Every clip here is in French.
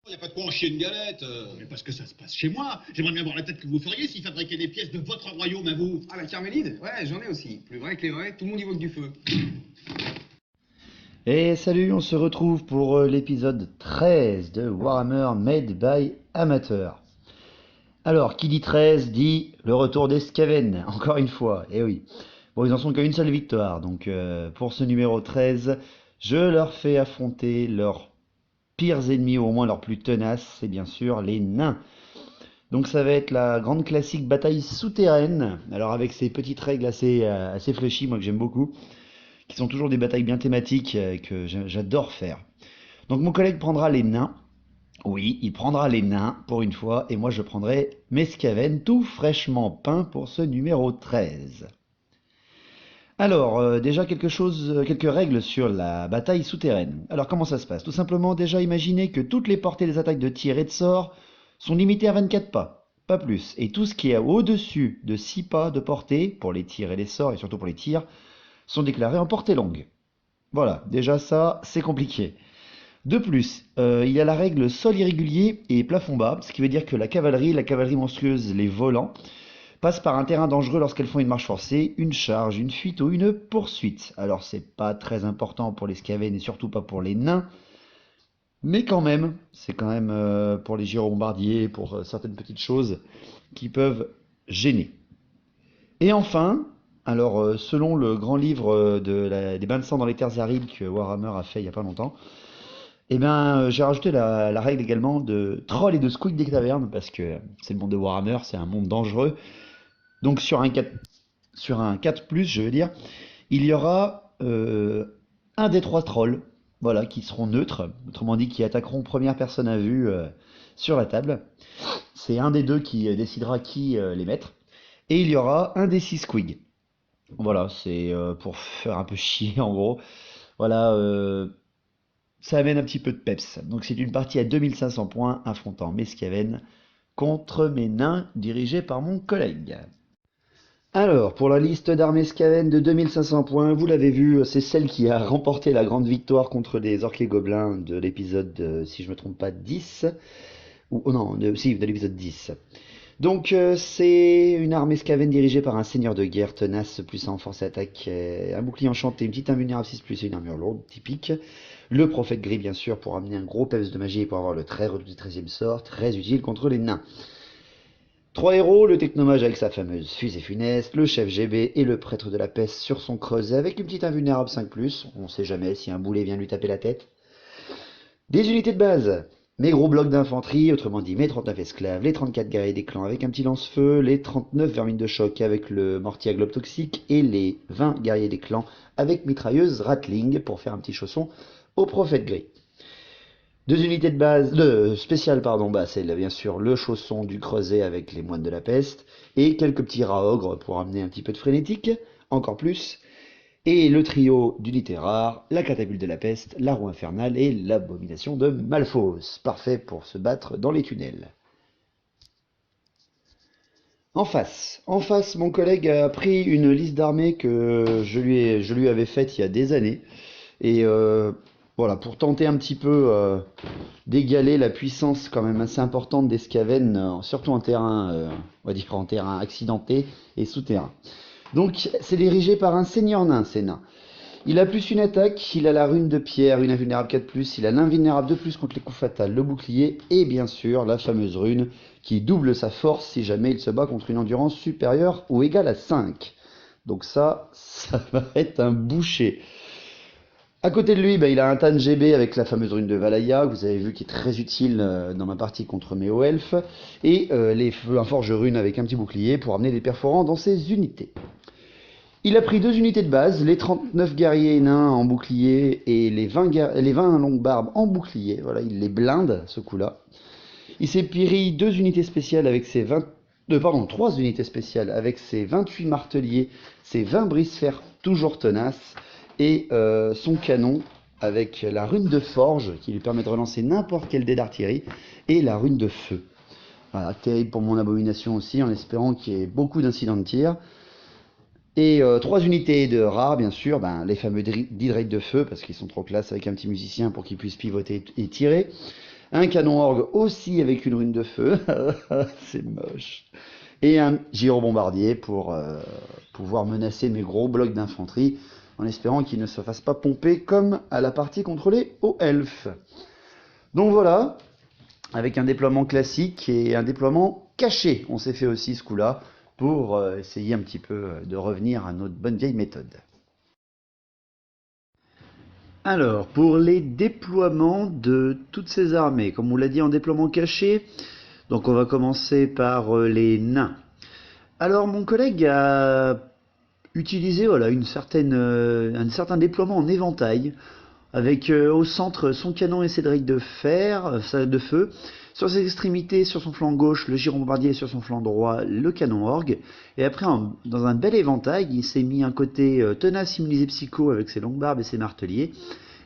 Il n'y a pas de quoi en chier une galette. Mais parce que ça se passe chez moi. J'aimerais bien voir la tête que vous feriez s'il fabriquait des pièces de votre royaume à vous. Ah, la carmélide? Ouais, j'en ai aussi. Plus vrai que les vrais, tout le monde y voit que du feu. Et salut, on se retrouve pour l'épisode 13 de Warhammer Made by Amateur. Alors, qui dit 13 dit le retour des Skaven, encore une fois, et oui. Bon, ils en sont qu'à une seule victoire, donc pour ce numéro 13, je leur fais affronter leurs pires ennemis, ou au moins leurs plus tenaces, c'est bien sûr les nains. Donc ça va être la grande classique bataille souterraine, alors avec ces petites règles assez flashy, moi que j'aime beaucoup, qui sont toujours des batailles bien thématiques que j'adore faire. Donc mon collègue prendra les nains. Oui, il prendra les nains pour une fois, et moi je prendrai mes Skaven tout fraîchement peints pour ce numéro 13. Alors, déjà quelques règles sur la bataille souterraine. Alors comment ça se passe? Tout simplement, déjà imaginez que toutes les portées des attaques de tir et de sort sont limitées à 24 pas, pas plus. Et tout ce qui est au-dessus de 6 pas de portée, pour les tirs et les sorts, et surtout pour les tirs, sont déclarés en portée longue. Voilà, déjà ça, c'est compliqué. De plus, il y a la règle sol irrégulier et plafond bas, ce qui veut dire que la cavalerie monstrueuse, les volants, passent par un terrain dangereux lorsqu'elles font une marche forcée, une charge, une fuite ou une poursuite. Alors c'est pas très important pour les Skaven et surtout pas pour les nains, mais quand même, c'est quand même pour les gyrobombardiers, pour certaines petites choses qui peuvent gêner. Et enfin, alors selon le grand livre des bains de sang dans les terres arides que Warhammer a fait il y a pas longtemps, eh bien, j'ai rajouté la règle également de troll et de squeak des tavernes, parce que c'est le monde de Warhammer, c'est un monde dangereux. Donc sur un 4+, je veux dire, il y aura un des 3 trolls, voilà, qui seront neutres, autrement dit qui attaqueront première personne à vue sur la table. C'est un des deux qui décidera qui les mettre. Et il y aura un des 6 squigs. Voilà, c'est pour faire un peu chier en gros. Voilà, ça amène un petit peu de peps. Donc c'est une partie à 2500 points affrontant mes Skaven contre mes nains dirigés par mon collègue. Alors, pour la liste d'armées Skaven de 2500 points, vous l'avez vu, c'est celle qui a remporté la grande victoire contre les orques et gobelins de l'épisode, si je me trompe pas, 10. Ou oh non, de l'épisode 10. Donc c'est une armée Skaven dirigée par un seigneur de guerre tenace, puissant en force et attaque, un bouclier enchanté, une petite invulnérable 6+, et une armure lourde, typique. Le prophète gris bien sûr pour amener un gros peps de magie et pour avoir le très redouté 13e sort, très utile contre les nains. 3 héros, le technomage avec sa fameuse fusée funeste, le chef GB et le prêtre de la peste sur son creuset avec une petite invulnérable 5+, on sait jamais si un boulet vient lui taper la tête. Des unités de base, mes gros blocs d'infanterie, autrement dit mes 39 esclaves, les 34 guerriers des clans avec un petit lance-feu, les 39 vermines de choc avec le mortier à globe toxique et les 20 guerriers des clans avec mitrailleuse Ratling pour faire un petit chausson au prophète gris. 2 unités de base, spéciales pardon, bah c'est bien sûr le chausson du creuset avec les moines de la peste et quelques petits rats ogres pour amener un petit peu de frénétique, encore plus. Et le trio d'unités rares, la catapulte de la peste, la roue infernale et l'abomination de Malphos. Parfait pour se battre dans les tunnels. En face, mon collègue a pris une liste d'armées que je lui avais faite il y a des années. Et voilà, pour tenter un petit peu d'égaler la puissance quand même assez importante des Skaven, surtout en terrain, on va dire en terrain accidenté et souterrain. Donc c'est dirigé par un seigneur nain, ces nains. Il a plus une attaque, il a la rune de pierre, une invulnérable 4+, il a l'invulnérable 2+ contre les coups fatals, le bouclier, et bien sûr la fameuse rune qui double sa force si jamais il se bat contre une endurance supérieure ou égale à 5. Donc ça va être un boucher. À côté de lui, il a un Tan GB avec la fameuse rune de Valaya, que vous avez vu qui est très utile dans ma partie contre mes hauts elfes, et un forge rune avec un petit bouclier pour amener des perforants dans ses unités. Il a pris 2 unités de base, les 39 guerriers nains en bouclier et les 20 longues barbes en bouclier. Voilà, il les blinde ce coup-là. Il s'est pris 2 unités spéciales avec ses 3 unités spéciales avec ses 28 marteliers, ses 20 brise-fer toujours tenaces et son canon avec la rune de forge qui lui permet de relancer n'importe quel dé d'artillerie et la rune de feu. Voilà, terrible pour mon abomination aussi, en espérant qu'il y ait beaucoup d'incidents de tir. Et 3 unités de rares, bien sûr, les fameux d'hydrates de feu, parce qu'ils sont trop classe avec un petit musicien pour qu'il puisse pivoter et tirer. Un canon orgue aussi avec une rune de feu. C'est moche. Et un gyrobombardier pour pouvoir menacer mes gros blocs d'infanterie en espérant qu'ils ne se fassent pas pomper comme à la partie contre les hauts elfes. Donc voilà, avec un déploiement classique et un déploiement caché. On s'est fait aussi ce coup-là pour essayer un petit peu de revenir à notre bonne vieille méthode. Alors, pour les déploiements de toutes ces armées, comme on l'a dit en déploiement caché, donc on va commencer par les nains. Alors mon collègue a utilisé voilà, un certain déploiement en éventail, avec au centre son canon et ses drakes de fer, de feu, sur ses extrémités, sur son flanc gauche, le gyrobombardier, sur son flanc droit, le canon orgue, et après dans un bel éventail, il s'est mis un côté tenace immunisé psycho avec ses longues barbes et ses marteliers,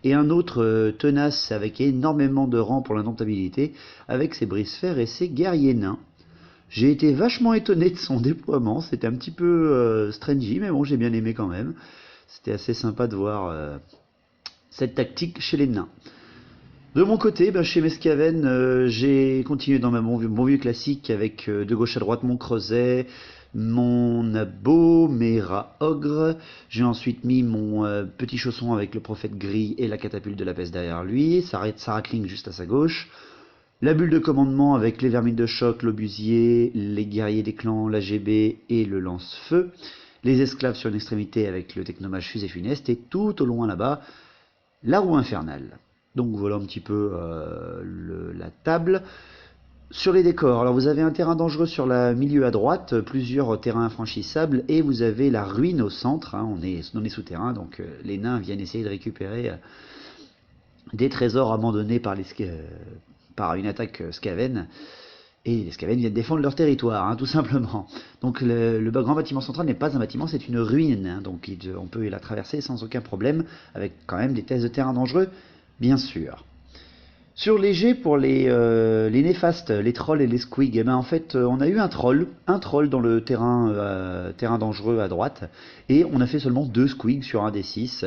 et un autre tenace avec énormément de rangs pour l'indomptabilité, avec ses brise-fer et ses guerriers nains. J'ai été vachement étonné de son déploiement, c'était un petit peu strangy, mais bon, j'ai bien aimé quand même. C'était assez sympa de voir cette tactique chez les nains. De mon côté, chez mes Skaven, j'ai continué dans mon vieux classique avec de gauche à droite mon creuset, mon abo, mes rats ogres. J'ai ensuite mis mon petit chausson avec le prophète gris et la catapulte de la peste derrière lui, Sarah Kling juste à sa gauche. La bulle de commandement avec les vermines de choc, l'obusier, les guerriers des clans, l'AGB et le lance-feu. Les esclaves sur une extrémité avec le technomage fusée funeste et tout au loin là-bas, la roue infernale. Donc voilà un petit peu la table. Sur les décors, alors vous avez un terrain dangereux sur le milieu à droite, plusieurs terrains infranchissables et vous avez la ruine au centre. Hein, on est souterrain, donc les nains viennent essayer de récupérer des trésors abandonnés par une attaque Skaven, et les Skaven viennent défendre leur territoire, hein, tout simplement. Donc le grand bâtiment central n'est pas un bâtiment, c'est une ruine, hein, donc on peut la traverser sans aucun problème, avec quand même des tests de terrain dangereux, bien sûr. Sur les jets pour les néfastes, les trolls et les squigs, eh ben en fait on a eu un troll dans le terrain dangereux à droite, et on a fait seulement 2 squigs sur un des 6,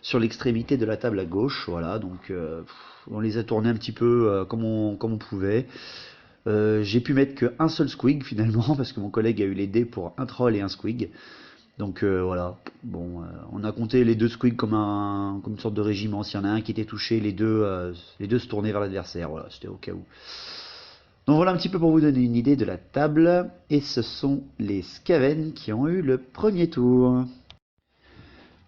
sur l'extrémité de la table à gauche, voilà, donc on les a tournés un petit peu comme on pouvait. J'ai pu mettre qu'un seul squig finalement, parce que mon collègue a eu les dés pour un troll et un squig. Donc voilà, bon, on a compté les 2 squigs comme une sorte de régiment. S'il y en a un qui était touché, les deux se tournaient vers l'adversaire, voilà, c'était au cas où. Donc voilà un petit peu pour vous donner une idée de la table, et ce sont les Skaven qui ont eu le premier tour.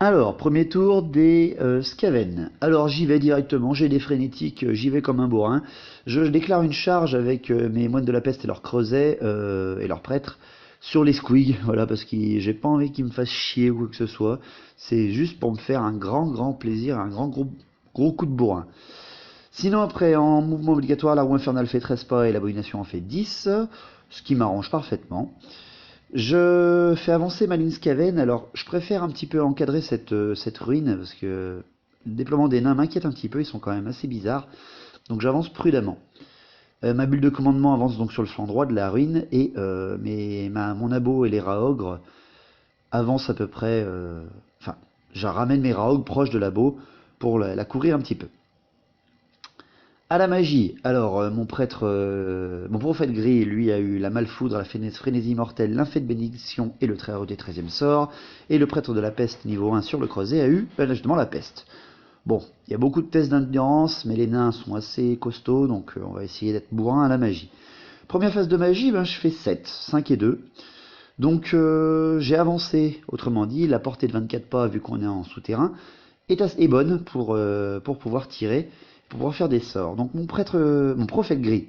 Alors, premier tour des Skaven. Alors j'y vais directement, j'ai des frénétiques, j'y vais comme un bourrin. Je déclare une charge avec mes moines de la peste et leurs creusets et leurs prêtres sur les squigs, voilà, parce que j'ai pas envie qu'ils me fassent chier ou quoi que ce soit. C'est juste pour me faire un grand plaisir, un gros coup de bourrin. Sinon après, en mouvement obligatoire, la roue infernale fait 13 pas et l'abomination en fait 10, ce qui m'arrange parfaitement. Je fais avancer ma ligne Skaven, alors je préfère un petit peu encadrer cette ruine, parce que le déploiement des nains m'inquiète un petit peu, ils sont quand même assez bizarres, donc j'avance prudemment. Ma bulle de commandement avance donc sur le flanc droit de la ruine, et mon abo et les rats ogres avancent à peu près... Enfin, je ramène mes rats ogres proches de l'abo pour la couvrir un petit peu. À la magie, alors mon prophète gris, lui, a eu la malfoudre, la frénésie mortelle, l'infait de bénédiction et le très haut des 13e sort, et le prêtre de la peste niveau 1 sur le creuset a eu justement la peste. Bon, il y a beaucoup de tests d'endurance, mais les nains sont assez costauds, donc on va essayer d'être bourrin à la magie. Première phase de magie, je fais 7, 5 et 2. Donc j'ai avancé, autrement dit, la portée de 24 pas, vu qu'on est en souterrain, est bonne pour pouvoir tirer, pour pouvoir faire des sorts. Donc mon prophète gris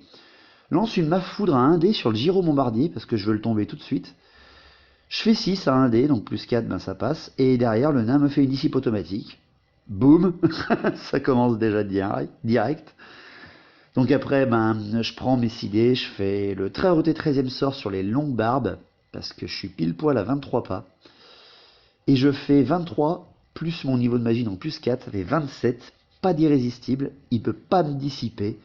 lance une foudre à 1 dé sur le gyrobombardier, parce que je veux le tomber tout de suite. Je fais 6 à 1 dé, donc plus 4, ça passe, et derrière le nain me fait une dissipe automatique. Boum, ça commence déjà direct. Donc après, je prends mes 6 dés, je fais le très roté 13e sort sur les longues barbes, parce que je suis pile poil à 23 pas. Et je fais 23, plus mon niveau de magie, donc plus 4, ça fait 27, pas d'irrésistible, il peut pas me dissiper.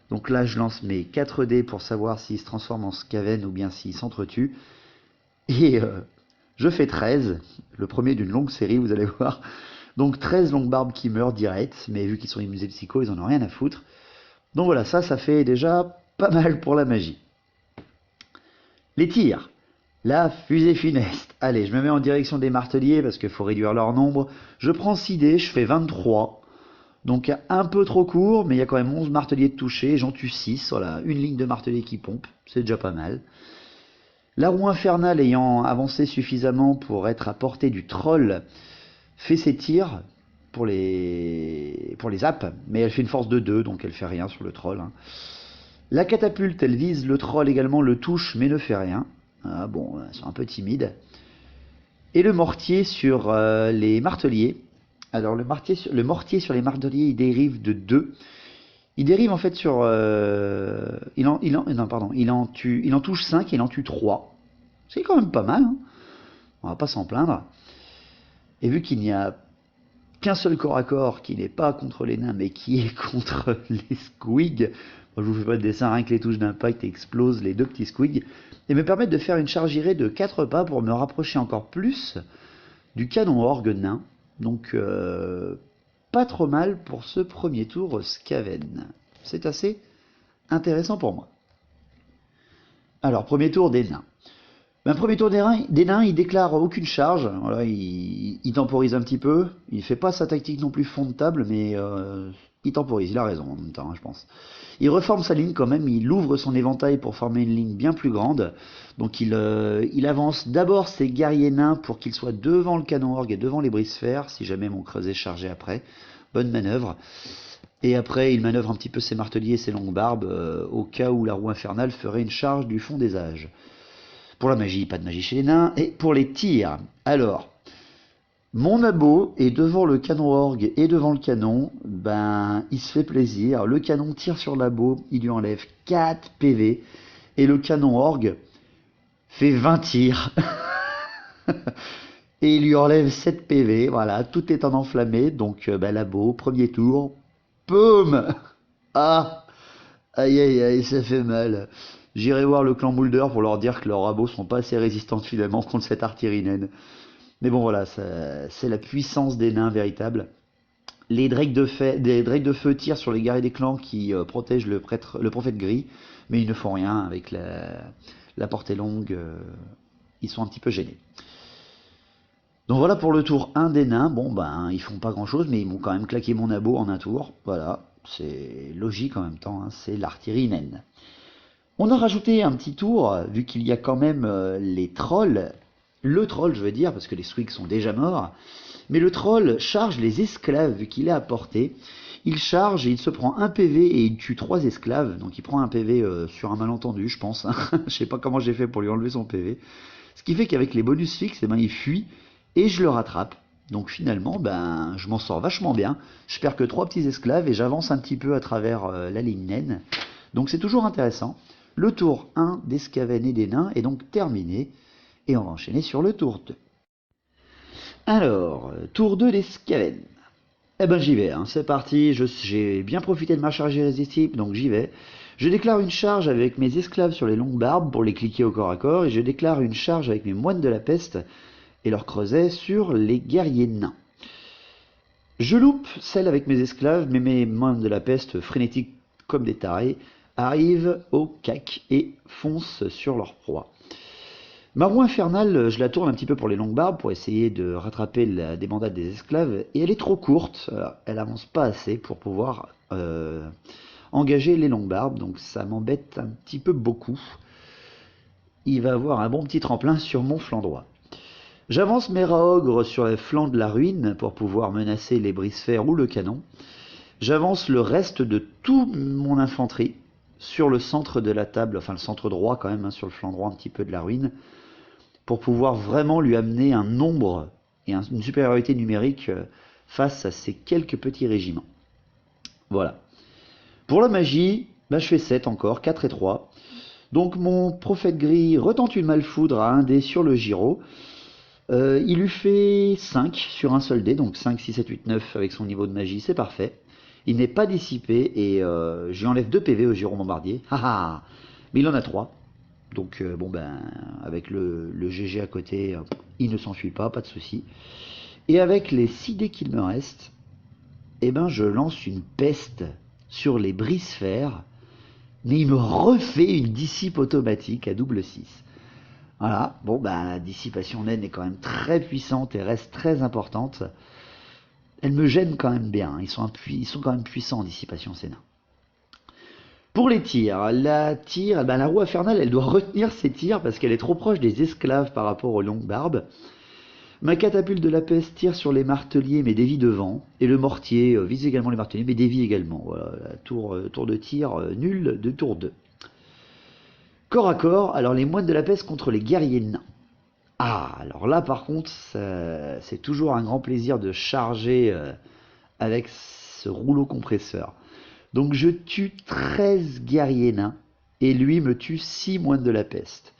Donc là, je lance mes 4 dés pour savoir s'il se transforme en Skaven ou bien s'il s'entretue. Et je fais 13, le premier d'une longue série, vous allez voir. Donc 13 longues barbes qui meurent direct, mais vu qu'ils sont immunisés psycho, ils en ont rien à foutre. Donc voilà, ça fait déjà pas mal pour la magie. Les tirs. La fusée funeste. Allez, je me mets en direction des marteliers parce qu'il faut réduire leur nombre. Je prends 6 dés, je fais 23. Donc un peu trop court, mais il y a quand même 11 marteliers de toucher. J'en tue 6. Voilà, une ligne de marteliers qui pompe. C'est déjà pas mal. La roue infernale ayant avancé suffisamment pour être à portée du troll fait ses tirs pour les apps, mais elle fait une force de 2, donc elle fait rien sur le troll. Hein. La catapulte, elle vise le troll également, le touche, mais ne fait rien. Ah, bon, c'est un peu timide. Et le mortier sur les marteliers. Alors le mortier sur les marteliers, il dérive de 2. Il dérive en fait sur... il en touche 5 et il en tue 3. C'est quand même pas mal. Hein. On va pas s'en plaindre. Et vu qu'il n'y a qu'un seul corps à corps qui n'est pas contre les nains mais qui est contre les squigs, moi, je vous fais pas de dessin, rien que les touches d'impact explosent les deux petits squigs, et me permettent de faire une charge irée de 4 pas pour me rapprocher encore plus du canon orgue nain. Donc pas trop mal pour ce premier tour Skaven. C'est assez intéressant pour moi. Alors, premier tour des nains. Premier tour des nains, il déclare aucune charge. Voilà, il temporise un petit peu. Il fait pas sa tactique non plus fond de table, mais il temporise. Il a raison en même temps, hein, je pense. Il reforme sa ligne quand même. Il ouvre son éventail pour former une ligne bien plus grande. Donc il avance d'abord ses guerriers nains pour qu'ils soient devant le canon orgue et devant les brise-fer, si jamais mon creuset chargé après. Bonne manœuvre. Et après, il manœuvre un petit peu ses marteliers et ses longues barbes, au cas où la roue infernale ferait une charge du fond des âges. Pour la magie, pas de magie chez les nains. Et pour les tirs, alors, mon abo est devant le canon orgue et devant le canon, ben, il se fait plaisir. Le canon tire sur l'abo, il lui enlève 4 PV. Et le canon orgue fait 20 tirs. Et il lui enlève 7 PV. Voilà, tout est en enflammé. Donc, ben, l'abo, premier tour, boum. Ah, aïe aïe aïe, ça fait mal. J'irai voir le clan Moulder pour leur dire que leurs rabots sont pas assez résistants finalement contre cette artillerie naine. Mais bon voilà, c'est la puissance des nains véritable. Les drakes de feu tirent sur les guerriers des clans qui protègent le prophète gris, mais ils ne font rien avec la portée longue. Ils sont un petit peu gênés. Donc voilà pour le tour 1 des nains. Bon ben ils font pas grand chose, mais ils m'ont quand même claqué mon abo en un tour. Voilà, c'est logique en même temps, hein, c'est l'artillerie naine. On a rajouté un petit tour, vu qu'il y a quand même les trolls, le troll je veux dire, parce que les swigs sont déjà morts, mais le troll charge les esclaves, vu qu'il est à portée. Il charge et il se prend un PV et il tue 3 esclaves, donc il prend un PV sur un malentendu, je pense. Hein. Je sais pas comment j'ai fait pour lui enlever son PV. Ce qui fait qu'avec les bonus fixes, eh ben, il fuit et je le rattrape. Donc finalement, ben, je m'en sors vachement bien. Je perds que 3 petits esclaves et j'avance un petit peu à travers la ligne naine. Donc c'est toujours intéressant. Le tour 1 des Skaven et des nains est donc terminé, et on va enchaîner sur le tour 2. Alors, tour 2 des Skaven. Eh ben j'y vais, hein. C'est parti, j'ai bien profité de ma charge irrésistible, donc j'y vais. Je déclare une charge avec mes esclaves sur les longues barbes pour les cliquer au corps à corps, et je déclare une charge avec mes moines de la peste et leur creuset sur les guerriers nains. Je loupe celle avec mes esclaves, mais mes moines de la peste, frénétiques comme des tarés, arrivent au cac et foncent sur leur proie. Ma roue infernale, je la tourne un petit peu pour les longues barbes pour essayer de rattraper la débandade des esclaves, et elle est trop courte, elle avance pas assez pour pouvoir engager les longues barbes, donc ça m'embête un petit peu beaucoup. Il va avoir un bon petit tremplin sur mon flanc droit. J'avance mes raogres sur les flancs de la ruine pour pouvoir menacer les brise-fer ou le canon. J'avance le reste de toute mon infanterie sur le centre de la table, enfin le centre droit quand même, hein, sur le flanc droit un petit peu de la ruine, pour pouvoir vraiment lui amener un nombre et une supériorité numérique face à ces quelques petits régiments. Voilà. Pour la magie, bah, je fais 7 encore, 4 et 3. Donc mon prophète gris retente une malfoudre à 1 dé sur le gyro. Il lui fait 5 sur un seul dé, donc 5, 6, 7, 8, 9 avec son niveau de magie, c'est parfait. Il n'est pas dissipé et je lui enlève 2 PV au gyro bombardier. Haha. Mais il en a 3. Donc bon ben avec le GG à côté, il ne s'enfuit pas de souci. Et avec les 6 dés qu'il me reste, eh ben je lance une peste sur les brise-fer, mais il me refait une dissipe automatique à double 6. Voilà, bon bah la dissipation naine est quand même très puissante et reste très importante. Elle me gêne quand même bien, ils sont quand même puissants en dissipation ces nains. Pour les tirs, la roue infernale, elle doit retenir ses tirs parce qu'elle est trop proche des esclaves par rapport aux longues barbes. Ma catapulte de la peste tire sur les marteliers mais dévie devant, et le mortier vise également les marteliers mais dévie également. Voilà, tour de tir nul de tour 2. Corps à corps, alors les moines de la peste contre les guerriers nains. Ah, alors là par contre, c'est toujours un grand plaisir de charger avec ce rouleau compresseur. Donc je tue 13 guerriers nains, et lui me tue 6 moines de la peste.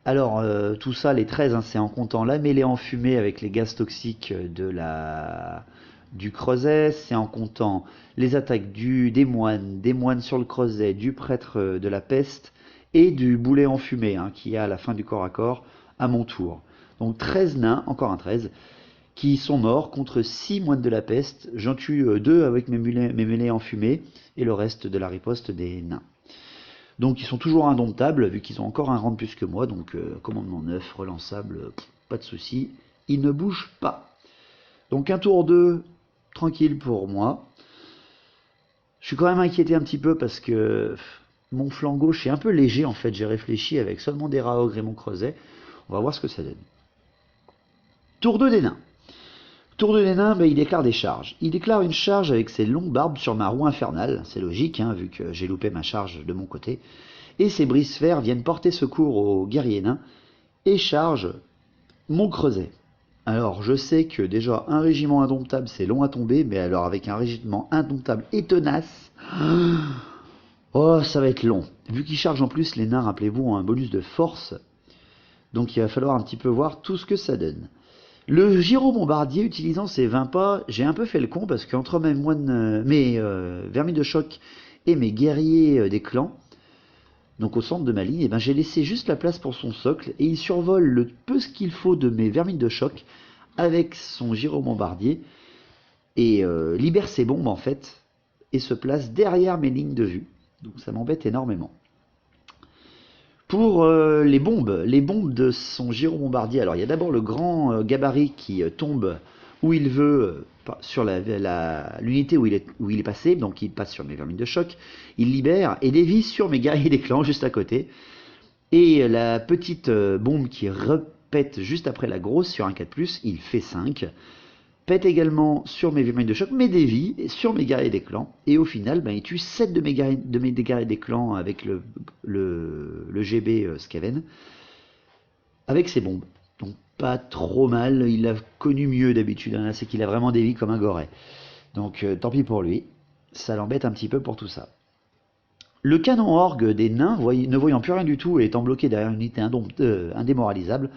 Alors tout ça, les 13, hein, c'est en comptant la mêlée enfumée avec les gaz toxiques du creuset, c'est en comptant les attaques des moines sur le creuset, du prêtre de la peste, et du boulet enfumé, hein, qui est à la fin du corps à corps, à mon tour. Donc 13 nains, encore un 13, qui sont morts contre 6 moines de la peste. J'en tue 2 avec mes mêlées enfumées, et le reste de la riposte des nains. Donc ils sont toujours indomptables, vu qu'ils ont encore un rang de plus que moi, donc commandement 9, relançable, pas de souci, ils ne bougent pas. Donc un tour 2, tranquille pour moi. Je suis quand même inquiété un petit peu parce que mon flanc gauche est un peu léger en fait, j'ai réfléchi avec seulement des raogres et mon creuset. On va voir ce que ça donne. Tour 2 des nains. Tour 2 des nains, il déclare des charges. Il déclare une charge avec ses longues barbes sur ma roue infernale, c'est logique, hein, vu que j'ai loupé ma charge de mon côté. Et ses brise-fer viennent porter secours aux guerriers nains et chargent mon creuset. Alors je sais que déjà un régiment indomptable c'est long à tomber, mais alors avec un régiment indomptable et tenace, oh ça va être long. Vu qu'ils chargent en plus, les nains, rappelez-vous, ont un bonus de force, donc il va falloir un petit peu voir tout ce que ça donne. Le gyrobombardier, utilisant ses 20 pas, j'ai un peu fait le con parce qu'entre mes vermis de choc et mes guerriers des clans, donc au centre de ma ligne, j'ai laissé juste la place pour son socle et il survole le peu ce qu'il faut de mes vermines de choc avec son gyrobombardier et libère ses bombes en fait et se place derrière mes lignes de vue. Donc ça m'embête énormément. Pour les bombes de son gyrobombardier, alors il y a d'abord le grand gabarit qui tombe où il veut, sur l'unité où il est passé, donc il passe sur mes vermines de choc, il libère et dévie sur mes guerriers des clans juste à côté. Et la petite bombe qui repète juste après la grosse sur un 4+, il fait 5. Pète également sur mes vermines de choc, mais dévie sur mes guerriers des clans. Et au final, il tue 7 de mes guerriers des clans avec le GB Skaven, avec ses bombes. Donc pas trop mal, il a connu mieux d'habitude, hein, c'est qu'il a vraiment dévié comme un goret. Donc tant pis pour lui, ça l'embête un petit peu pour tout ça. Le canon orgue des nains, ne voyant plus rien du tout et étant bloqué derrière une unité indémoralisable,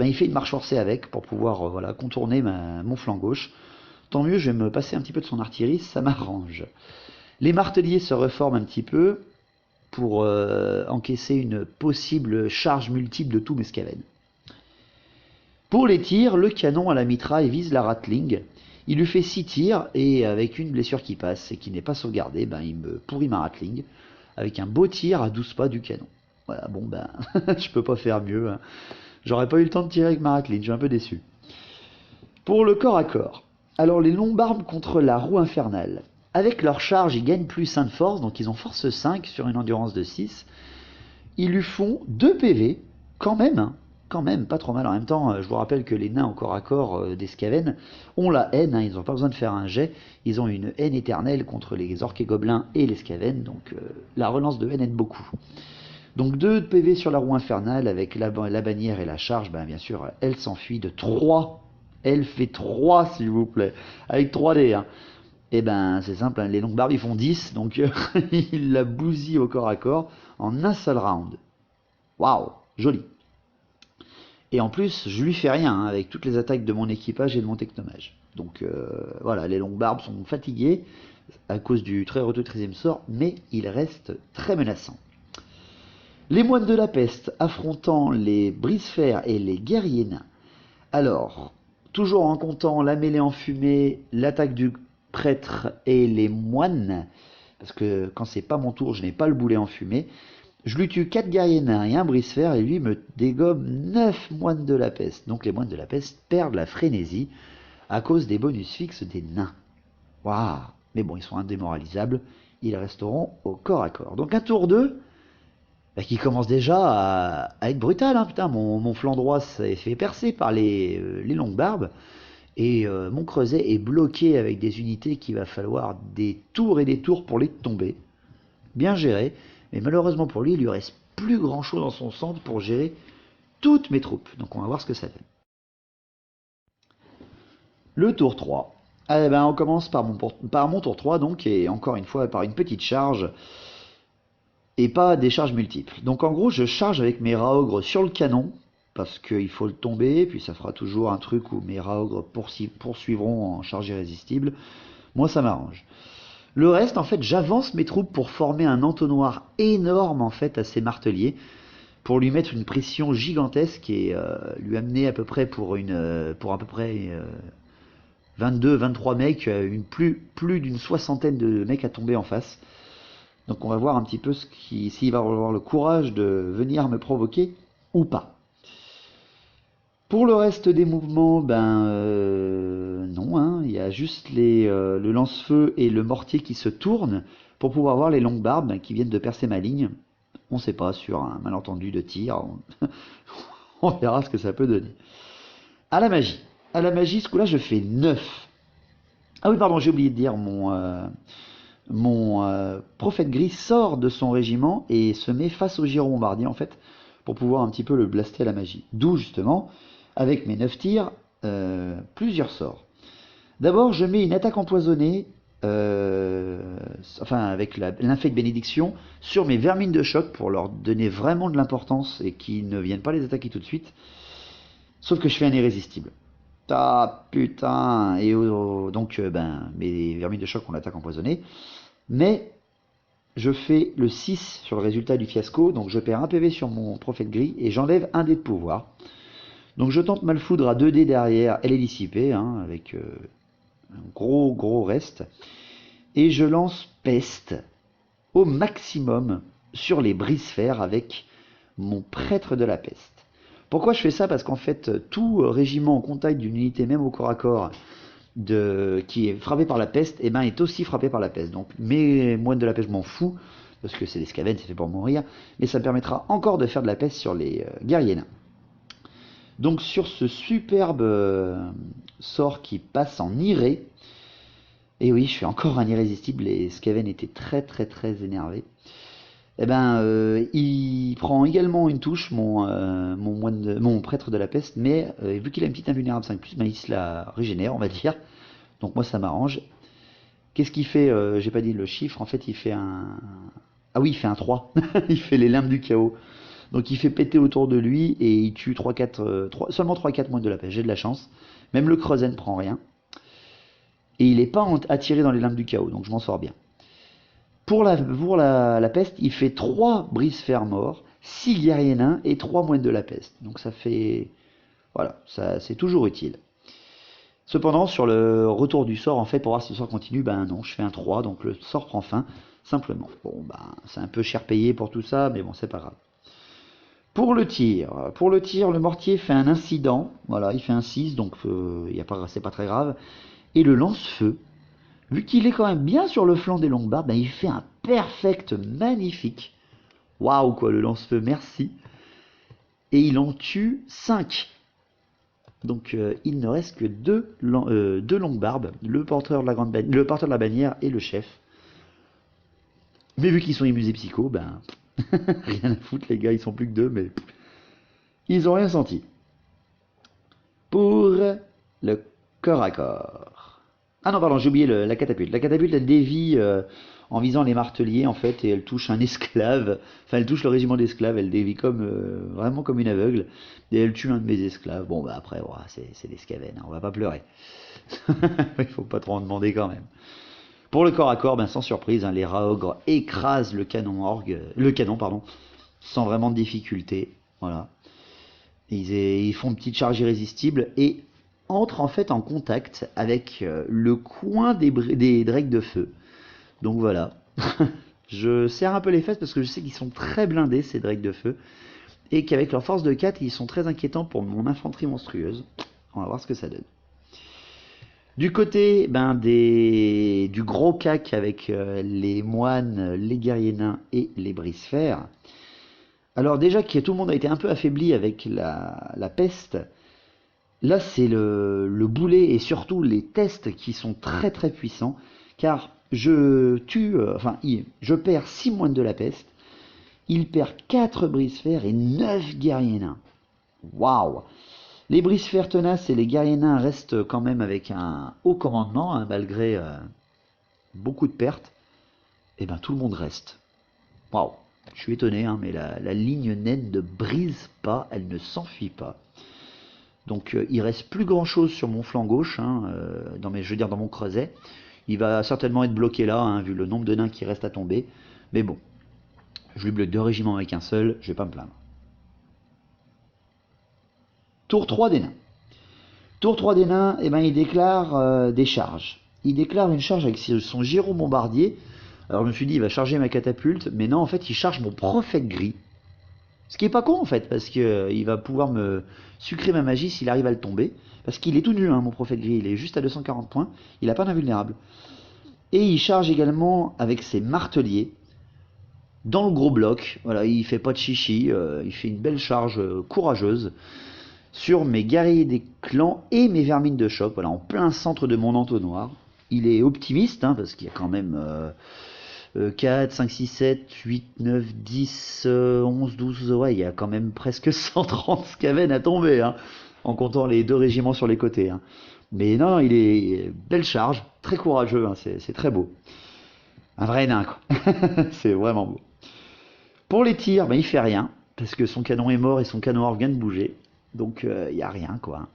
il fait une marche forcée avec pour pouvoir contourner mon flanc gauche. Tant mieux, je vais me passer un petit peu de son artillerie, ça m'arrange. Les marteliers se reforment un petit peu pour encaisser une possible charge multiple de tous mes Skaven. Pour les tirs, le canon à la mitraille vise la Ratling. Il lui fait 6 tirs et avec une blessure qui passe et qui n'est pas sauvegardée, il me pourrit ma Ratling avec un beau tir à 12 pas du canon. Voilà, bon je peux pas faire mieux, hein. J'aurais pas eu le temps de tirer avec ma Ratling, je suis un peu déçu. Pour le corps à corps, alors les longs barbes contre la roue infernale. Avec leur charge, ils gagnent plus 1 de force, donc ils ont force 5 sur une endurance de 6. Ils lui font 2 PV, quand même, hein. Quand même, pas trop mal. En même temps, je vous rappelle que les nains au corps à corps des Skaven ont la haine, hein, ils n'ont pas besoin de faire un jet, ils ont une haine éternelle contre les orques et gobelins et les Skaven, donc la relance de haine aide beaucoup. Donc 2 PV sur la roue infernale avec la bannière et la charge, bien sûr, elle s'enfuit de 3. Elle fait 3 s'il vous plaît, avec 3D. Hein. Et c'est simple, hein, les longues barbes ils font 10, donc il la bousille au corps à corps en un seul round. Waouh, joli. Et en plus, je lui fais rien, hein, avec toutes les attaques de mon équipage et de mon technomage. Donc voilà, les longues barbes sont fatiguées à cause du très retour 13e sort, mais ils restent très menaçants. Les moines de la peste affrontant les brise-fer et les guerriers nains. Alors, toujours en comptant la mêlée enfumée, l'attaque du prêtre et les moines, parce que quand c'est pas mon tour, je n'ai pas le boulet enfumé. Je lui tue 4 guerriers nains et un brise-fer, et lui me dégomme 9 moines de la peste. Donc les moines de la peste perdent la frénésie à cause des bonus fixes des nains. Waouh! Mais bon, ils sont indémoralisables, ils resteront au corps à corps. Donc un tour 2, bah, qui commence déjà à être brutal, hein. Putain, mon flanc droit s'est fait percer par les longues barbes, et mon creuset est bloqué avec des unités qu'il va falloir des tours et des tours pour les tomber. Bien géré, mais malheureusement pour lui, il lui reste plus grand chose dans son centre pour gérer toutes mes troupes. Donc on va voir ce que ça donne. Le tour 3. Eh ben, on commence par mon tour 3, donc, et encore une fois par une petite charge, et pas des charges multiples. Donc en gros, je charge avec mes raogres sur le canon, parce qu'il faut le tomber, puis ça fera toujours un truc où mes raogres poursuivront en charge irrésistible. Moi, ça m'arrange. Le reste, en fait, j'avance mes troupes pour former un entonnoir énorme, en fait, à ces marteliers, pour lui mettre une pression gigantesque et lui amener à peu près pour à peu près 22-23 mecs, plus d'une soixantaine de mecs à tomber en face. Donc on va voir un petit peu s'il va avoir le courage de venir me provoquer ou pas. Pour le reste des mouvements, non, hein, il y a juste le lance-feu et le mortier qui se tournent pour pouvoir voir les longues barbes qui viennent de percer ma ligne. On ne sait pas, sur un malentendu de tir, on verra ce que ça peut donner. À la magie. À la magie, ce coup-là, je fais 9. Ah oui, pardon, j'ai oublié de dire, mon prophète gris sort de son régiment et se met face au giron bombardier, en fait, pour pouvoir un petit peu le blaster à la magie. D'où, justement, avec mes 9 tirs, plusieurs sorts. D'abord, je mets une attaque empoisonnée, avec l'infect bénédiction, sur mes vermines de choc pour leur donner vraiment de l'importance et qu'ils ne viennent pas les attaquer tout de suite. Sauf que je fais un irrésistible. Ah putain! Et donc, mes vermines de choc ont l'attaque empoisonnée. Mais je fais le 6 sur le résultat du fiasco, donc je perds un PV sur mon prophète gris et j'enlève un dé de pouvoir. Donc je tente Malfoudre à 2 dés derrière, elle est dissipée, hein, avec un gros reste. Et je lance Peste au maximum sur les brise-fer avec mon prêtre de la peste. Pourquoi je fais ça? Parce qu'en fait, tout régiment en contact d'une unité, même au corps à corps, qui est frappé par la peste, est aussi frappé par la peste. Donc mes moines de la peste, je m'en fous, parce que c'est des scavennes, c'est fait pour mourir, mais ça me permettra encore de faire de la peste sur les guerriers nains. Donc sur ce superbe sort qui passe en irré, et oui, je fais encore un irrésistible, les Skaven étaient très énervés. Il prend également une touche, mon prêtre de la peste, mais vu qu'il a une petite invulnérable 5+, il se la régénère, on va dire. Donc moi ça m'arrange. Qu'est-ce qu'il fait? J'ai pas dit le chiffre, en fait il fait un... Ah oui, il fait un 3. Il fait les limbes du chaos. Donc il fait péter autour de lui et il tue seulement 3-4 moines de la peste. J'ai de la chance. Même le creuset ne prend rien. Et il n'est pas attiré dans les limbes du chaos, donc je m'en sors bien. Pour la peste, il fait 3 brise-fer morts, 6 guerriers nains et 3 moines de la peste. Donc ça fait... Voilà, ça c'est toujours utile. Cependant, sur le retour du sort, en fait, pour voir si le sort continue, non, je fais un 3, donc le sort prend fin, simplement. Bon, c'est un peu cher payé pour tout ça, mais bon, c'est pas grave. Pour le tir, le mortier fait un incident, voilà, il fait un 6, donc c'est pas très grave. Et le lance-feu, vu qu'il est quand même bien sur le flanc des longues barbes, il fait un perfect magnifique. Waouh quoi, le lance-feu, merci. Et il en tue 5. Donc il ne reste que 2 longues barbes, le porteur de la bannière et le chef. Mais vu qu'ils sont immusés psycho, rien à foutre les gars, ils sont plus que 2, mais ils ont rien senti. Pour le corps à corps. Ah non, pardon, j'ai oublié la catapulte. La catapulte, elle dévie en visant les marteliers, en fait, et elle touche un esclave. Enfin, elle touche le régiment d'esclaves, elle dévie vraiment comme une aveugle, et elle tue un de mes esclaves. Bon, après, voilà, c'est des scavennes, hein, on va pas pleurer. Il faut pas trop en demander quand même. Pour le corps à corps, sans surprise, hein, les raogres écrasent le canon, sans vraiment de difficulté. Voilà. Ils font une petite charge irrésistible et entrent en fait en contact avec le coin des drakes de feu. Donc voilà. Je serre un peu les fesses parce que je sais qu'ils sont très blindés, ces drakes de feu, et qu'avec leur force de 4, ils sont très inquiétants pour mon infanterie monstrueuse. On va voir ce que ça donne. Du côté du gros cac avec les moines, les guerriers nains et les brise-fer. Alors déjà que tout le monde a été un peu affaibli avec la peste, là c'est le boulet et surtout les tests qui sont très très puissants, car je perds 6 moines de la peste, il perd 4 brise-fer et 9 guerriers nains. Waouh! Les brise-fer tenaces et les guerriers nains restent quand même avec un haut commandement, hein, malgré beaucoup de pertes. Et ben tout le monde reste. Waouh! Je suis étonné, hein, mais la ligne naine ne brise pas, elle ne s'enfuit pas. Donc il reste plus grand chose sur mon flanc gauche, hein, dans mon creuset. Il va certainement être bloqué là, hein, vu le nombre de nains qui restent à tomber. Mais bon, je lui bloque 2 régiments avec un seul, je vais pas me plaindre. Tour 3 des nains. Tour 3 des nains, eh ben, il déclare des charges. Il déclare une charge avec son gyro bombardier. Alors je me suis dit, il va charger ma catapulte, mais non, en fait, il charge mon prophète gris. Ce qui est pas con, en fait, parce qu'il va pouvoir me sucrer ma magie s'il arrive à le tomber. Parce qu'il est tout nu, hein, mon prophète gris, il est juste à 240 points, il n'a pas d'invulnérable. Et il charge également avec ses marteliers, dans le gros bloc. Voilà, il fait pas de chichi, il fait une belle charge courageuse sur mes guerriers des clans et mes vermines de choc, voilà, en plein centre de mon entonnoir. Il est optimiste, hein, parce qu'il y a quand même 4, 5, 6, 7, 8, 9, 10, 11, 12, ouais, il y a quand même presque 130 scaven à tomber, hein, en comptant les 2 régiments sur les côtés. Hein. Mais non, il est belle charge, très courageux, hein, c'est très beau. Un vrai nain, quoi. C'est vraiment beau. Pour les tirs, ben, il fait rien, parce que son canon est mort et son canon orgue vient de bouger. Donc il n'y a rien, quoi.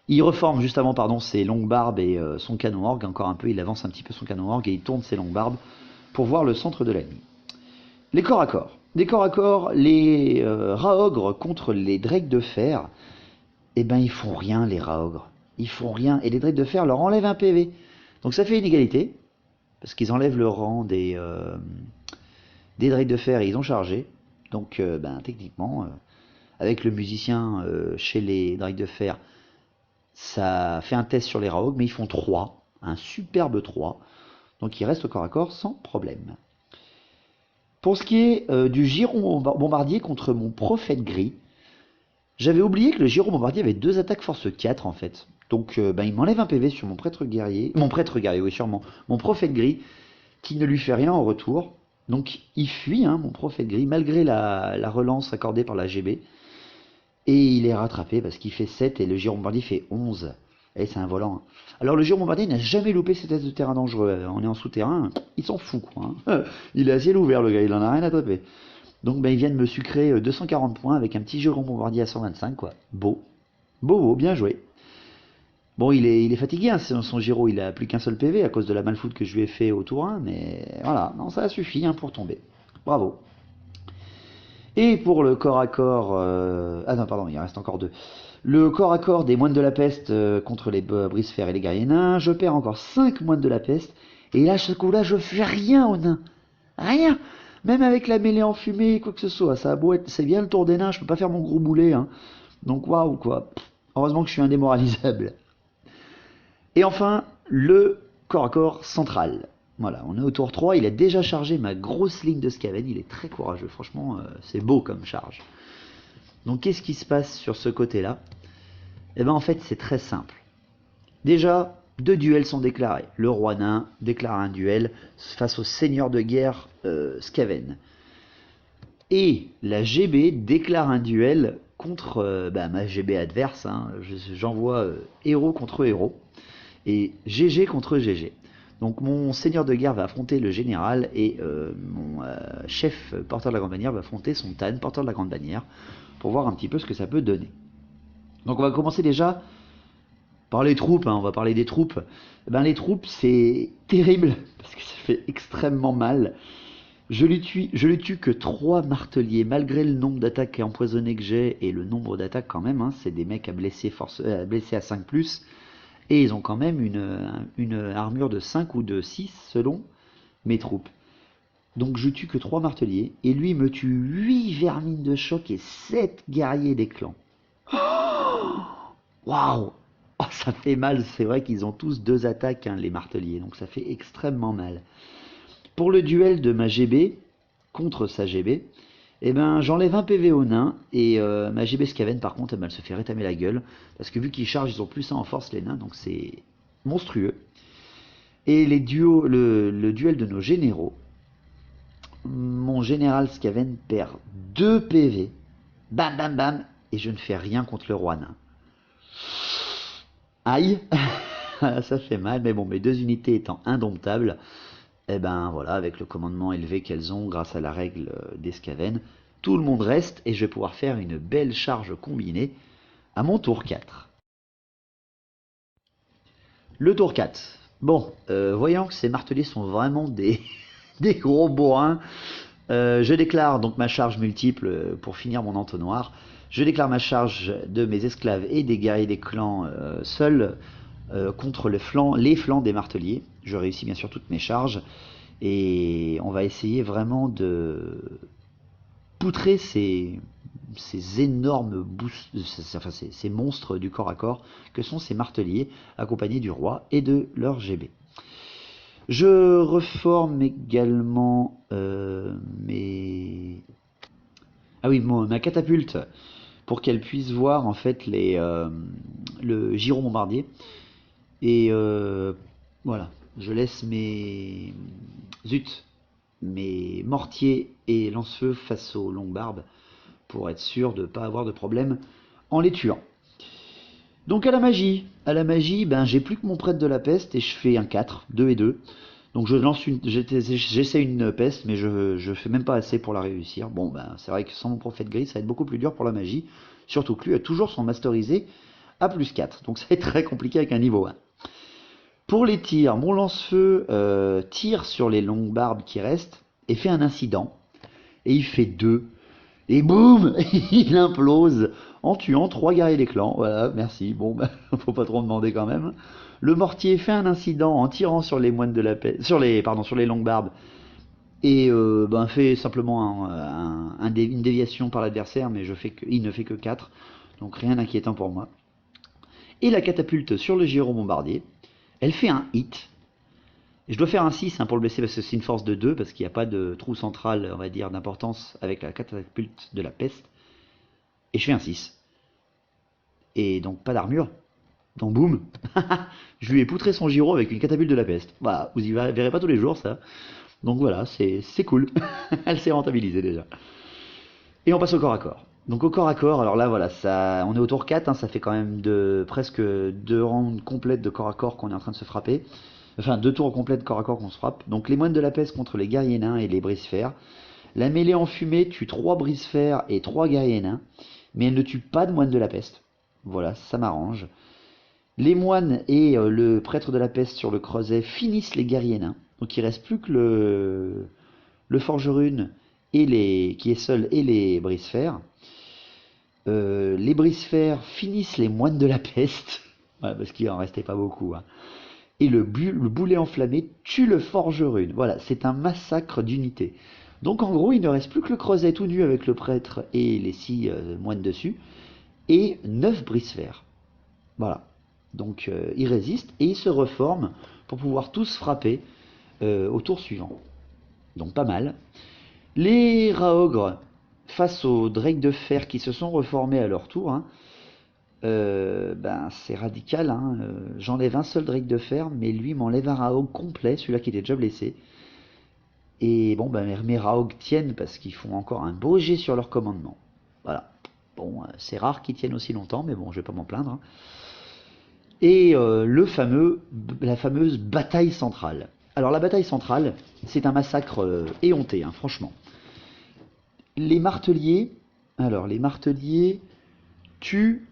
Il reforme juste avant, pardon, ses longues barbes et son canon orgue encore un peu. Il avance un petit peu son canon orgue et il tourne ses longues barbes pour voir le centre de l'ennemi. Les corps à corps. Les corps à corps, les raogres contre les drakes de fer. Eh ben ils font rien, les raogres. Ils font rien et les drakes de fer leur enlèvent un PV. Donc ça fait une égalité parce qu'ils enlèvent le rang des drakes de fer et ils ont chargé. Donc techniquement. Avec le musicien chez les drakes de fer, ça fait un test sur les raogres, mais ils font 3, un superbe 3. Donc ils restent au corps à corps sans problème. Pour ce qui est du giron bombardier contre mon prophète gris, j'avais oublié que le giron bombardier avait 2 attaques force 4 en fait. Donc il m'enlève un PV sur mon prêtre guerrier, oui sûrement, mon prophète gris, qui ne lui fait rien en retour. Donc il fuit, hein, mon prophète gris, malgré la relance accordée par la GB. Et il est rattrapé parce qu'il fait 7 et le giron bombardier fait 11. Et c'est un volant. Hein. Alors le giron bombardier n'a jamais loupé ses tests de terrain dangereux. On est en souterrain, il s'en fout, quoi. Hein. Il est à ciel ouvert, le gars, il en a rien à taper. Donc il vient de me sucrer 240 points avec un petit giron bombardier à 125, quoi. Beau. Beau, bien joué. Bon, il est fatigué, hein, son giro, il a plus qu'un seul PV à cause de la malfoute que je lui ai fait au tour 1, mais voilà, non, ça a suffi, hein, pour tomber. Bravo. Et pour le corps à corps... Ah non, pardon, il en reste encore 2. Le corps à corps des moines de la peste contre les brise-fer et les guerriers nains. Je perds encore 5 moines de la peste. Et là, ce coup-là, je fais rien aux nains. Rien. Même avec la mêlée enfumée, quoi que ce soit. Ça a beau être... C'est bien le tour des nains, je peux pas faire mon gros boulet. Hein. Donc waouh, quoi. Heureusement que je suis indémoralisable. Et enfin, le corps à corps central. Voilà, on est au tour 3, il a déjà chargé ma grosse ligne de Skaven, il est très courageux, franchement, c'est beau comme charge. Donc qu'est-ce qui se passe sur ce côté-là? Eh bien en fait, c'est très simple. Déjà, 2 duels sont déclarés. Le roi nain déclare un duel face au seigneur de guerre Skaven. Et la GB déclare un duel contre ma GB adverse, hein. J'envoie héros contre héros, et GG contre GG. Donc mon seigneur de guerre va affronter le général et mon chef porteur de la grande bannière va affronter son Tan, porteur de la grande bannière, pour voir un petit peu ce que ça peut donner. Donc on va commencer déjà par les troupes, hein, on va parler des troupes. Les troupes c'est terrible, parce que ça fait extrêmement mal. Je lui tue que 3 marteliers, malgré le nombre d'attaques empoisonnées que j'ai, et le nombre d'attaques quand même, hein, c'est des mecs à blesser à 5+. Et ils ont quand même une armure de 5 ou de 6 selon mes troupes. Donc je tue que 3 marteliers, et lui me tue 8 vermines de choc et 7 guerriers des clans. Waouh! Oh, ça fait mal, c'est vrai qu'ils ont tous 2 attaques, hein, les marteliers, donc ça fait extrêmement mal. Pour le duel de ma GB contre sa GB, eh ben, j'enlève un PV au nain, et ma GB Skaven par contre, elle se fait rétamer la gueule, parce que vu qu'ils chargent, ils ont plus 1 en force les nains, donc c'est monstrueux. Et les duos, le duel de nos généraux, mon général Skaven perd 2 PV, bam bam bam, et je ne fais rien contre le roi nain. Aïe, ça fait mal, mais bon, mes 2 unités étant indomptables, et ben voilà, avec le commandement élevé qu'elles ont grâce à la règle des Skaven, tout le monde reste et je vais pouvoir faire une belle charge combinée à mon tour 4. Le tour 4. Bon, voyant que ces marteliers sont vraiment des gros bourrins, je déclare donc ma charge multiple pour finir mon entonnoir. Je déclare ma charge de mes esclaves et des guerriers des clans seuls contre les flancs des marteliers. Je réussis bien sûr toutes mes charges et on va essayer vraiment de poutrer ces énormes ces monstres du corps à corps que sont ces marteliers accompagnés du roi et de leur GB. Je reforme également ma catapulte pour qu'elle puisse voir en fait le gyro bombardier. Et voilà, je laisse mes mortiers et lance-feu face aux longues barbes pour être sûr de ne pas avoir de problème en les tuant. Donc à la magie, ben, j'ai plus que mon prêtre de la peste et je fais un 4, 2 et 2. Donc j'essaie une peste, mais je fais même pas assez pour la réussir. Bon, ben c'est vrai que sans mon prophète gris, ça va être beaucoup plus dur pour la magie. Surtout que lui a toujours son masterisé à plus 4. Donc ça va être très compliqué avec un niveau 1. Pour les tirs, mon lance-feu tire sur les longues barbes qui restent et fait un incident. Et il fait 2. Et boum, il implose en tuant 3 guerriers des clans. Voilà, merci. Bon, ben, faut pas trop en demander quand même. Le mortier fait un incident en tirant sur les moines de la paix, sur les longues barbes, et ben, fait simplement une déviation par l'adversaire, mais il ne fait que 4, donc rien d'inquiétant pour moi. Et la catapulte sur le gyro bombardier, elle fait un hit. Je dois faire un 6 pour le blesser parce que c'est une force de 2, parce qu'il n'y a pas de trou central, on va dire, d'importance avec la catapulte de la peste. Et je fais un 6. Et donc pas d'armure. Donc boum, je lui ai poutré son gyro avec une catapulte de la peste. Voilà, vous y verrez pas tous les jours ça. Donc voilà, c'est cool. Elle s'est rentabilisée déjà. Et on passe au corps à corps. Donc au corps à corps, alors là voilà, on est au tour 4, ça fait quand même presque 2 rounds complètes de corps à corps qu'on est en train de se frapper. Enfin, 2 tours complets de corps à corps qu'on se frappe. Donc les moines de la peste contre les guerriers nains et les brise-fer. La mêlée en fumée tue 3 brise-fer et 3 guerriers nains, mais elle ne tue pas de moines de la peste. Voilà, ça m'arrange. Les moines et le prêtre de la peste sur le creuset finissent les guerriers nains. Donc il ne reste plus que le forgerune qui est seul et les brise-fer. Les brise-fer finissent les moines de la peste. Voilà, parce qu'il en restait pas beaucoup. Hein. Et le boulet enflammé tue le forgerune. Voilà, c'est un massacre d'unités. Donc en gros, il ne reste plus que le creuset tout nu avec le prêtre et les 6 moines dessus. Et 9 brise-fer. Voilà. Donc ils résistent et ils se reforment pour pouvoir tous frapper au tour suivant. Donc pas mal. Les Raogres, face aux Drakes de fer qui se sont reformés à leur tour, hein, ben, c'est radical. Hein. J'enlève un seul Drake de fer, mais lui m'enlève un Raog complet, celui-là qui était déjà blessé. Et bon, ben, mes Raog tiennent parce qu'ils font encore un beau jet sur leur commandement. Voilà. Bon, c'est rare qu'ils tiennent aussi longtemps, mais bon, je vais pas m'en plaindre. Hein. Et la fameuse bataille centrale. Alors la bataille centrale, c'est un massacre éhonté, hein, franchement. Les marteliers tuent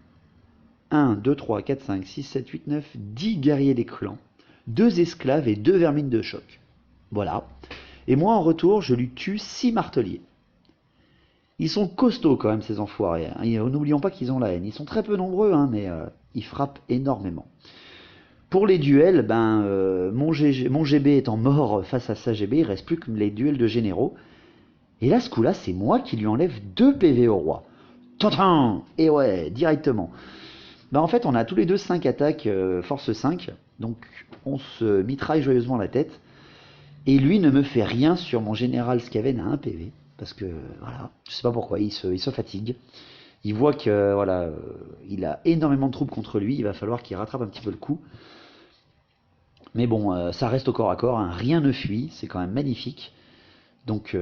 1, 2, 3, 4, 5, 6, 7, 8, 9, 10 guerriers des clans, 2 esclaves et 2 vermines de choc. Voilà. Et moi en retour, je lui tue 6 marteliers. Ils sont costauds quand même ces enfoirés. Hein. N'oublions pas qu'ils ont la haine. Ils sont très peu nombreux, hein, mais ils frappent énormément. Pour les duels, mon GB étant mort face à sa GB, il ne reste plus que les duels de généraux. Et là, ce coup-là, c'est moi qui lui enlève 2 PV au roi. Tantin! Et ouais, directement. En fait, on a tous les deux 5 attaques, force 5. Donc, on se mitraille joyeusement la tête. Et lui ne me fait rien sur mon général Skaven à 1 PV. Parce que, voilà, je sais pas pourquoi, il se fatigue. Il voit que, voilà, il a énormément de troupes contre lui. Il va falloir qu'il rattrape un petit peu le coup. Mais bon, ça reste au corps à corps. Hein. Rien ne fuit. C'est quand même magnifique. Donc,